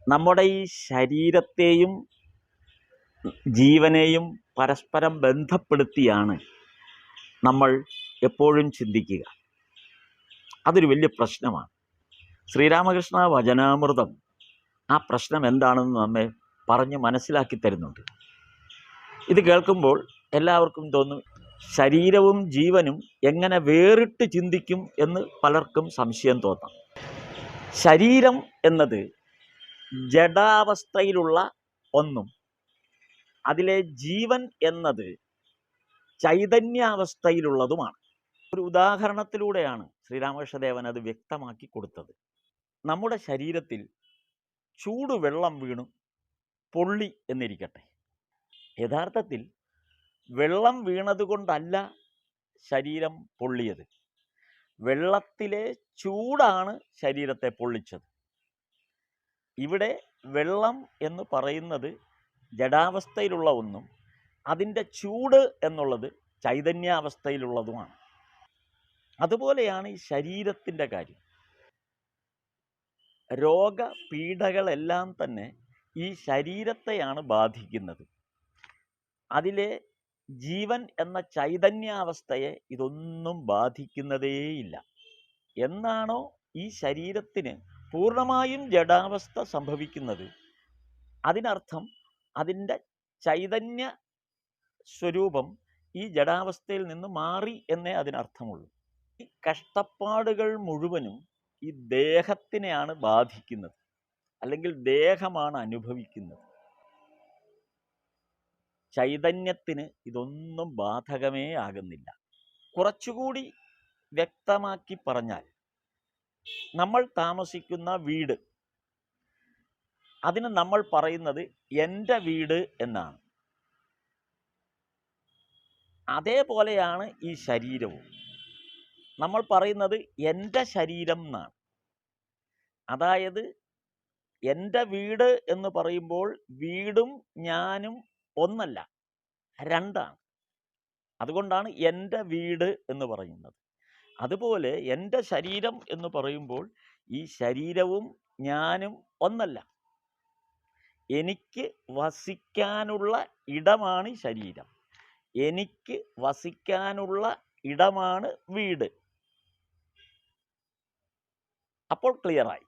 നമ്മുടെ ഈ ശരീരത്തെയും ജീവനെയും പരസ്പരം ബന്ധപ്പെടുത്തിയാണ് നമ്മൾ എപ്പോഴും ചിന്തിക്കുക. അതൊരു വലിയ പ്രശ്നമാണ്. ശ്രീരാമകൃഷ്ണ വചനാമൃതം ആ പ്രശ്നം എന്താണെന്ന് നമ്മെ പറഞ്ഞ് മനസ്സിലാക്കി തരുന്നുണ്ട്. ഇത് കേൾക്കുമ്പോൾ എല്ലാവർക്കും തോന്നും, ശരീരവും ജീവനും എങ്ങനെ വേറിട്ട് ചിന്തിക്കും എന്ന് പലർക്കും സംശയം തോന്നാം. ശരീരം എന്നത് ജഡാവസ്ഥയിലുള്ള ഒന്നും അതിലെ ജീവൻ എന്നത് ചൈതന്യാവസ്ഥയിലുള്ളതുമാണ്. ഒരു ഉദാഹരണത്തിലൂടെയാണ് ശ്രീരാമകൃഷ്ണദേവൻ അത് വ്യക്തമാക്കി കൊടുത്തത്. നമ്മുടെ ശരീരത്തിൽ ചൂടുവെള്ളം വീണു പൊള്ളി എന്നിരിക്കട്ടെ. യഥാർത്ഥത്തിൽ വെള്ളം വീണതുകൊണ്ടല്ല ശരീരം പൊള്ളിയത്. വെള്ളത്തിലെ ചൂടാണ് ശരീരത്തെ പൊള്ളിച്ചത്. ഇവിടെ വെള്ളം എന്ന് പറയുന്നത് ജഡാവസ്ഥയിലുള്ള ഒന്നും അതിൻ്റെ ചൂട് എന്നുള്ളത് ചൈതന്യാവസ്ഥയിലുള്ളതുമാണ്. അതുപോലെയാണ് ഈ ശരീരത്തിൻ്റെ കാര്യം. രോഗപീഠകളെല്ലാം തന്നെ ഈ ശരീരത്തെയാണ് ബാധിക്കുന്നത്. അതിലെ ജീവൻ എന്ന ചൈതന്യാവസ്ഥയെ ഇതൊന്നും ബാധിക്കുന്നതേയില്ല. എന്നാണോ ഈ ശരീരത്തിന് പൂർണ്ണമായും ജഡാവസ്ഥ സംഭവിക്കുന്നത്, അതിനർത്ഥം അതിൻ്റെ ചൈതന്യ സ്വരൂപം ഈ ജഡാവസ്ഥയിൽ നിന്ന് മാറി എന്നേ അതിനർത്ഥമുള്ളൂ. ഈ കഷ്ടപ്പാടുകൾ മുഴുവനും ഈ ദേഹത്തിനെയാണ് ബാധിക്കുന്നത്, അല്ലെങ്കിൽ ദേഹമാണ് അനുഭവിക്കുന്നത്. ചൈതന്യത്തിന് ഇതൊന്നും ബാധകമേ ആകുന്നില്ല. കുറച്ചുകൂടി വ്യക്തമാക്കി പറഞ്ഞാൽ, നമ്മൾ താമസിക്കുന്ന വീട്, അതിന് നമ്മൾ പറയുന്നത് എൻ്റെ വീട് എന്നാണ്. അതേപോലെയാണ് ഈ ശരീരവും. നമ്മൾ പറയുന്നത് എൻ്റെ ശരീരം എന്നാണ്. അതായത് എൻ്റെ വീട് എന്ന് പറയുമ്പോൾ വീടും ഞാനും ഒന്നല്ല, രണ്ടാണ്. അതുകൊണ്ടാണ് എൻ്റെ വീട് എന്ന് പറയുന്നത്. അതുപോലെ എൻ്റെ ശരീരം എന്ന് പറയുമ്പോൾ ഈ ശരീരവും ഞാനും ഒന്നല്ല. എനിക്ക് വസിക്കാനുള്ള ഇടമാണ് ശരീരം, എനിക്ക് വസിക്കാനുള്ള ഇടമാണ് വീട്. അപ്പോൾ ക്ലിയറായി.